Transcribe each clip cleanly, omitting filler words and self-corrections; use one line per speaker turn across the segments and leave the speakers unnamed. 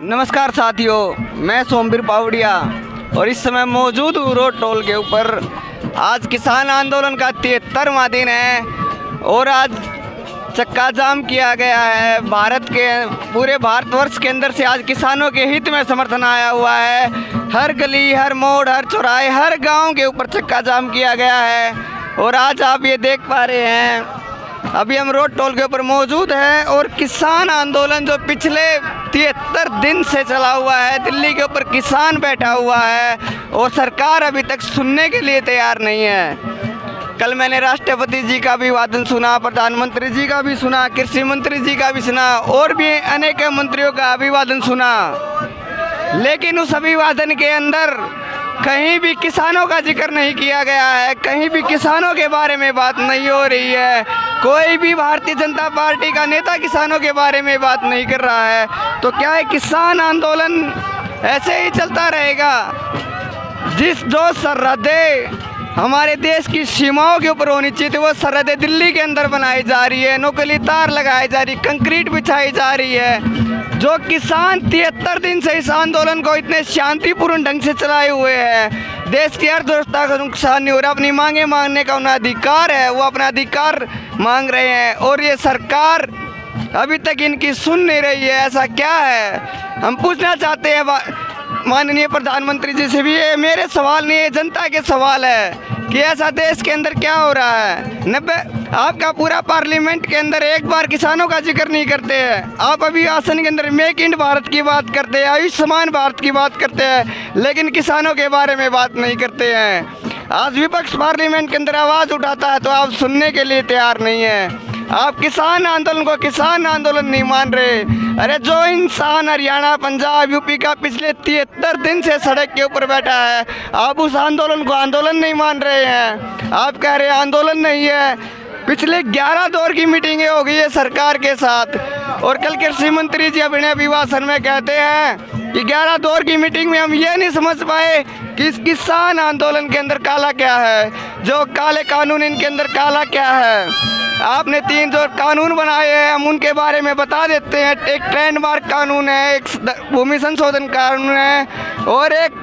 नमस्कार साथियों, मैं सोमवीर पावड़िया और इस समय मौजूद हूँ रोड टोल के ऊपर। आज किसान आंदोलन का 73वां दिन है और आज चक्का जाम किया गया है। पूरे भारतवर्ष के अंदर से आज किसानों के हित में समर्थन आया हुआ है। हर गली, हर मोड़, हर चौराहे, हर गांव के ऊपर चक्का जाम किया गया है। और आज आप ये देख पा रहे हैं, अभी हम रोड टोल के ऊपर मौजूद हैं और किसान आंदोलन जो पिछले 73 दिन से चला हुआ है, दिल्ली के ऊपर किसान बैठा हुआ है और सरकार अभी तक सुनने के लिए तैयार नहीं है। कल मैंने राष्ट्रपति जी का अभिवादन सुना, प्रधानमंत्री जी का भी सुना, कृषि मंत्री जी का भी सुना और भी अनेक मंत्रियों का अभिवादन सुना, लेकिन उस अभिवादन के अंदर कहीं भी किसानों का जिक्र नहीं किया गया है। कहीं भी किसानों के बारे में बात नहीं हो रही है। कोई भी भारतीय जनता पार्टी का नेता किसानों के बारे में बात नहीं कर रहा है। तो क्या है, किसान आंदोलन ऐसे ही चलता रहेगा? जो सरहदें हमारे देश की सीमाओं के ऊपर होनी चाहिए थी, वो सरहदें दिल्ली के अंदर बनाई जा रही है, नोकली तार लगाई जा रही, कंक्रीट बिछाई जा रही है। जो किसान 73 दिन से इस आंदोलन को इतने शांतिपूर्ण ढंग से चलाए हुए हैं, देश की अर्थव्यवस्था का नुकसान नहीं हो रहा, अपनी मांगे मांगने का उन्हें अधिकार है, वो अपना अधिकार मांग रहे हैं और ये सरकार अभी तक इनकी सुन नहीं रही है। ऐसा क्या है? हम पूछना चाहते हैं माननीय प्रधानमंत्री जी से भी, ये मेरे सवाल नहीं है, जनता के सवाल है कि ऐसा देश के अंदर क्या हो रहा है। आपका पूरा पार्लियामेंट के अंदर एक बार किसानों का जिक्र नहीं करते हैं। आप अभी आसन के अंदर मेक इन भारत की बात करते हैं, आयुष्मान भारत की बात करते हैं, लेकिन किसानों के बारे में बात नहीं करते हैं। आज विपक्ष पार्लियामेंट के अंदर आवाज़ उठाता है तो आप सुनने के लिए तैयार नहीं है। आप किसान आंदोलन को किसान आंदोलन नहीं मान रहे। अरे जो इंसान हरियाणा, पंजाब, यूपी का पिछले 73 दिन से सड़क के ऊपर बैठा है, आप उस आंदोलन को आंदोलन नहीं मान रहे हैं। आप कह रहे हैं आंदोलन नहीं है। पिछले 11 दौर की मीटिंगें हो गई है सरकार के साथ और कल कृषि मंत्री जी अपने अभिभाषण में कहते हैं कि 11 दौर की मीटिंग में हम ये नहीं समझ पाए कि इस किसान आंदोलन के अंदर काला क्या है, जो काले कानून इनके अंदर काला क्या है। आपने 3 जो कानून बनाए हैं, हम उनके बारे में बता देते हैं। एक ट्रेडमार्क कानून है, एक भूमि संशोधन कानून है और एक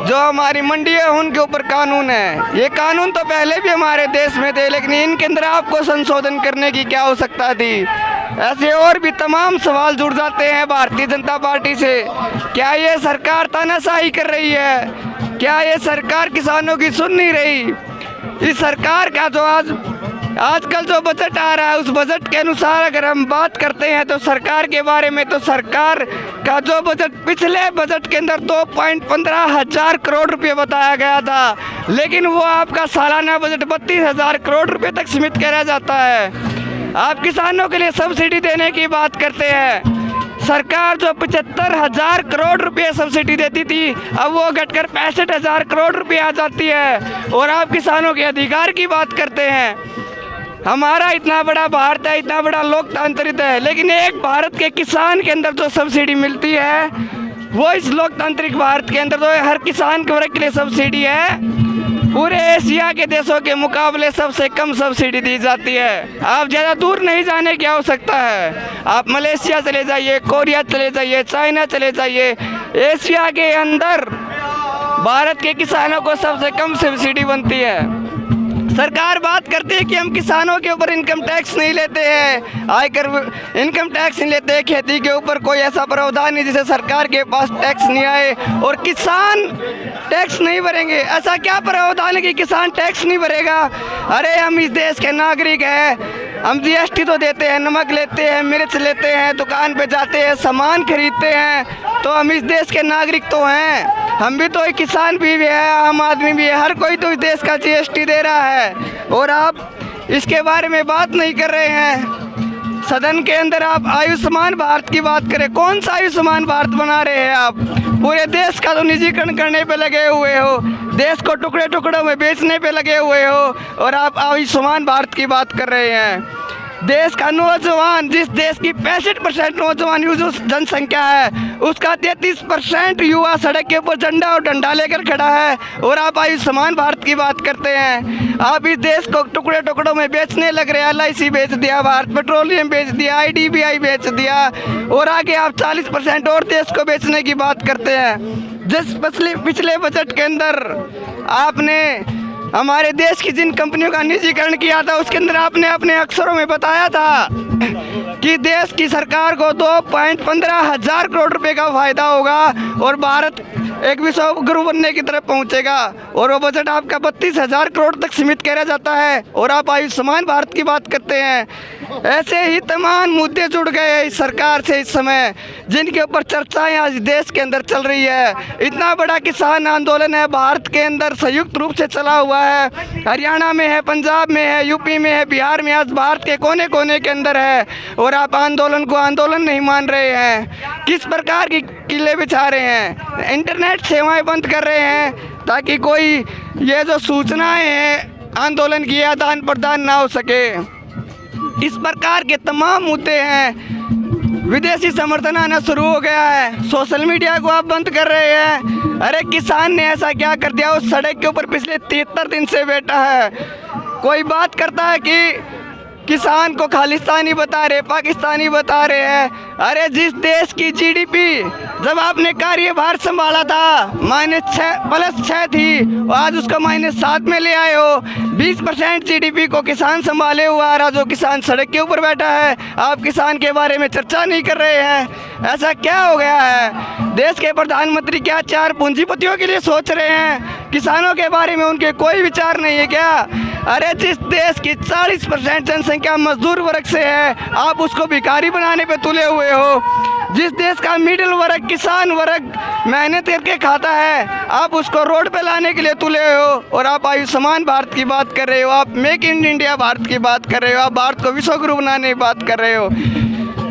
जो हमारी मंडी है उनके ऊपर कानून है। ये कानून तो पहले भी हमारे देश में थे, लेकिन इनके अंदर आपको संशोधन करने की क्या आवश्यकता थी? ऐसे और भी तमाम सवाल जुड़ जाते हैं भारतीय जनता पार्टी से। क्या ये सरकार तानाशाही कर रही है? क्या ये सरकार किसानों की सुन नहीं रही? इस सरकार का जो आजकल जो बजट आ रहा है, उस बजट के अनुसार अगर हम बात करते हैं तो सरकार के बारे में, तो सरकार का जो बजट पिछले बजट के अंदर 2.15 हजार करोड़ रुपए बताया गया था, लेकिन वो आपका सालाना बजट 32,000 करोड़ रुपए तक सीमित किया जाता है। आप किसानों के लिए सब्सिडी देने की बात करते हैं। सरकार जो 75,000 करोड़ रुपए सब्सिडी देती थी, अब वो घटकर 65,000 करोड़ रुपए आ जाती है और आप किसानों के अधिकार की बात करते हैं। हमारा इतना बड़ा भारत है, इतना बड़ा लोकतांत्रिक है, लेकिन एक भारत के किसान के अंदर जो सब्सिडी मिलती है, वो इस लोकतांत्रिक भारत के अंदर जो हर किसान के वर्ग के लिए सब्सिडी है, पूरे एशिया के देशों के मुकाबले सबसे कम सब्सिडी दी जाती है। आप ज़्यादा दूर नहीं जाने की आवश्यकता है। आप मलेशिया चले जाइए, कोरिया चले जाइए, चाइना चले जाइए, एशिया के अंदर भारत के किसानों को सबसे कम सब्सिडी बनती है। सरकार बात करती है कि हम किसानों के ऊपर इनकम टैक्स नहीं लेते हैं, आयकर इनकम टैक्स नहीं लेते, खेती के ऊपर कोई ऐसा प्रावधान नहीं जिसे सरकार के पास टैक्स नहीं आए और किसान टैक्स नहीं भरेंगे। ऐसा क्या प्रावधान है कि किसान टैक्स नहीं भरेगा? अरे हम इस देश के नागरिक हैं, हम GST तो देते हैं, नमक लेते हैं, मिर्च लेते हैं, दुकान पे जाते हैं, सामान खरीदते हैं, तो हम इस देश के नागरिक तो हैं। हम भी तो एक किसान भी है, आम आदमी भी है, हर कोई तो इस देश का GST दे रहा है और आप इसके बारे में बात नहीं कर रहे हैं। सदन के अंदर आप आयुष्मान भारत की बात करें, कौन सा आयुष्मान भारत बना रहे हैं आप? पूरे देश का तो निजीकरण करने पे लगे हुए हो, देश को टुकड़े टुकड़ों में बेचने पे लगे हुए हो और आप आयुष्मान भारत की बात कर रहे हैं। देश का नौजवान, जिस देश की 65% नौजवान जनसंख्या है, उसका 33% युवा सड़क के ऊपर झंडा और डंडा लेकर खड़ा है। और आप आयुष्मान भारत की बात करते हैं। आप इस देश को टुकड़े टुकड़ों में बेचने लग रहे हैं। LIC बेच दिया, भारत पेट्रोलियम बेच दिया, IDBI बेच दिया, और आगे आप 40% और देश को बेचने की बात करते हैं। जिस पिछले बजट के अंदर आपने हमारे देश की जिन कंपनियों का निजीकरण किया था, उसके अंदर आपने अपने अक्षरों में बताया था कि देश की सरकार को 2.15 हजार करोड़ रुपए का फायदा होगा और भारत एक विश्व गुरु बनने की तरफ पहुंचेगा। और वो बजट आपका 32,000 करोड़ तक सीमित किया जाता है। और आप आयुष्मान भारत की बात करते हैं। ऐसे ही तमाम मुद्दे जुड़ गए हैं इस सरकार से इस समय, जिनके ऊपर चर्चाएं आज देश के अंदर चल रही है। इतना बड़ा किसान आंदोलन है, भारत के अंदर संयुक्त रूप से चला हुआ है। हरियाणा में है, पंजाब में है, यूपी में है, बिहार में, आज भारत के कोने कोने के अंदर है। और आप आंदोलन को आंदोलन नहीं मान रहे हैं। किस प्रकार की किले बिछा रहे हैं, इंटरनेट सेवाएं बंद कर रहे हैं ताकि कोई ये जो सूचनाएं हैं आंदोलन की आदान प्रदान ना हो सके। इस प्रकार के तमाम मुद्दे हैं। विदेशी समर्थन आना शुरू हो गया है। सोशल मीडिया को आप बंद कर रहे हैं। अरे किसान ने ऐसा क्या कर दिया, उस सड़क के ऊपर पिछले 73 दिन से बैठा है। कोई बात करता है कि किसान को खालिस्तानी बता रहे, पाकिस्तानी बता रहे हैं। अरे जिस देश की GDP जब आपने कार्यभार संभाला था -6 थी, आज उसका -7 में ले आए हो। 20% GDP को किसान संभाले हुआ आ रहा, जो किसान सड़क के ऊपर बैठा है। आप किसान के बारे में चर्चा नहीं कर रहे हैं। ऐसा क्या हो गया है? देश के प्रधानमंत्री क्या 4 पूंजीपतियों के लिए सोच रहे हैं? किसानों के बारे में उनके कोई विचार नहीं है क्या? अरे जिस देश की 40% जनसंख्या मजदूर वर्ग से है, आप उसको भिखारी बनाने पे तुले हुए हो। जिस देश का मिडिल वर्ग, किसान वर्ग मेहनत करके खाता है, आप उसको रोड पे लाने के लिए तुले हो। और आप आयुष्मान भारत की बात कर रहे हो, आप मेक इन इंडिया भारत की बात कर रहे हो, आप भारत को विश्व गुरु बनाने की बात कर रहे हो।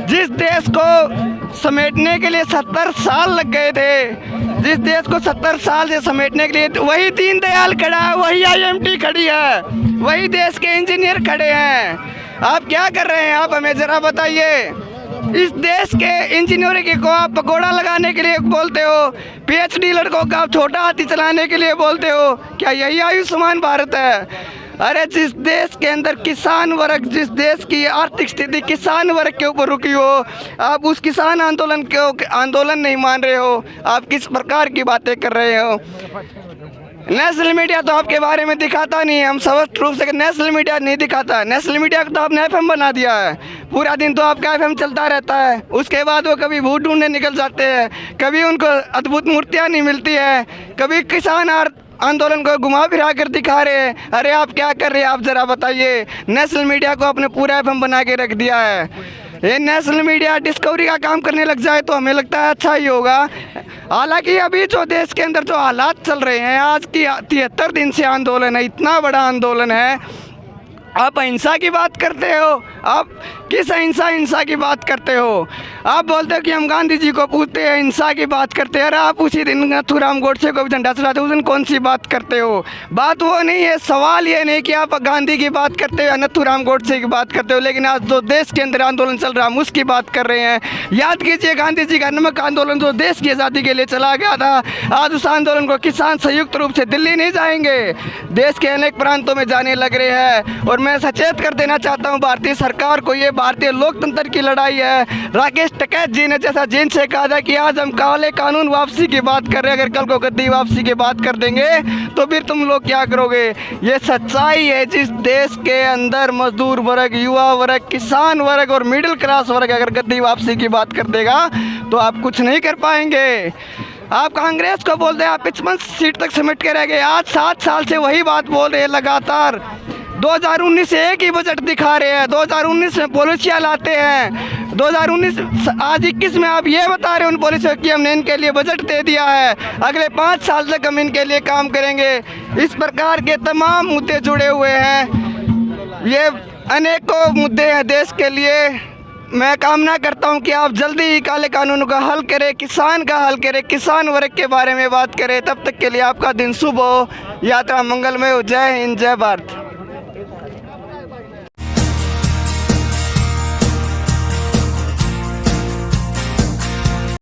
जिस देश को समेटने के लिए 70 साल लग गए थे, जिस देश को 70 साल से समेटने के लिए, वही दीनदयाल खड़ा है, वही IMT खड़ी है, वही देश के इंजीनियर खड़े हैं। आप क्या कर रहे हैं? आप हमें ज़रा बताइए। इस देश के इंजीनियरिंग को आप पकौड़ा लगाने के लिए बोलते हो, PhD लड़कों का आप छोटा हाथी चलाने के लिए बोलते हो। क्या यही आयुष्मान भारत है? अरे जिस देश के अंदर किसान वर्ग, जिस देश की आर्थिक स्थिति किसान वर्ग के ऊपर रुकी हो, आप उस किसान आंदोलन को आंदोलन नहीं मान रहे हो। आप किस प्रकार की बातें कर रहे हो? नेशनल मीडिया तो आपके बारे में दिखाता नहीं है। हम स्पष्ट रूप से नेशनल मीडिया नहीं दिखाता। नेशनल मीडिया को तो आपने FM बना दिया है। पूरा दिन तो आपका FM चलता रहता है। उसके बाद वो कभी भूत ढूंढने निकल जाते हैं, कभी उनको अद्भुत मूर्तियाँ नहीं मिलती है, कभी किसान आंदोलन को घुमा फिरा कर दिखा रहे हैं। अरे आप क्या कर रहे हैं? आप ज़रा बताइए। नेशनल मीडिया को आपने पूरा FM बना के रख दिया है। ये नेशनल मीडिया डिस्कवरी का काम करने लग जाए तो हमें लगता है अच्छा ही होगा। हालांकि अभी जो देश के अंदर जो हालात चल रहे हैं, आज की 73 दिन से आंदोलन है, इतना बड़ा आंदोलन है। आप अहिंसा की बात करते हो। आप किस हिंसा की बात करते हो? आप बोलते हो कि हम गांधी जी को पूछते हैं, हिंसा की बात करते हैं। अरे आप उसी दिन नथुराम गोडसे को भी झंडा चढ़ाते हो, उस दिन कौन सी बात करते हो? बात वो नहीं है। सवाल ये नहीं कि आप गांधी की बात करते हो या नथुराम गोडसे की बात करते हो, लेकिन आज जो देश के अंदर आंदोलन चल रहा है हम उसकी बात कर रहे हैं। याद कीजिए गांधी जी का नमक आंदोलन जो देश की आज़ादी के लिए चला गया था, आज उस आंदोलन को किसान संयुक्त रूप से दिल्ली नहीं जाएंगे, देश के अनेक प्रांतों में जाने लग रहे हैं। और मैं सचेत कर देना चाहता हूं भारतीय सरकार को, ये भारतीय लोकतंत्र की लड़ाई है। राकेश टिकैत जी ने जैसा जिन से कहा था कि आज हम काले कानून वापसी की बात कर रहे हैं, अगर कल को गद्दी वापसी की बात कर देंगे तो फिर तुम लोग क्या करोगे? ये सच्चाई है। जिस देश के अंदर मजदूर वर्ग, युवा वर्ग, किसान वर्ग और मिडिल क्लास वर्ग अगर गद्दी वापसी की बात कर देगा तो आप कुछ नहीं कर पाएंगे। आप कांग्रेस को बोलते हैं आप 55 सीट तक समेट के रह गए। आज 7 साल से वही बात बोल रहे हैं लगातार। 2019 से एक ही बजट दिखा रहे हैं, 2019 में पॉलिसियाँ लाते हैं, 2019 आज 21 में आप ये बता रहे हैं उन पॉलिसियों की हमने इनके लिए बजट दे दिया है, अगले 5 साल तक हम इनके लिए काम करेंगे। इस प्रकार के तमाम मुद्दे जुड़े हुए हैं। ये अनेकों मुद्दे हैं देश के लिए। मैं कामना करता हूं कि आप जल्दी ही काले कानूनों का हल करें, किसान का हल करें, किसान वर्ग के बारे में बात करें। तब तक के लिए आपका दिन शुभ हो, यात्रा मंगलमय हो। जय हिंद, जय भारत।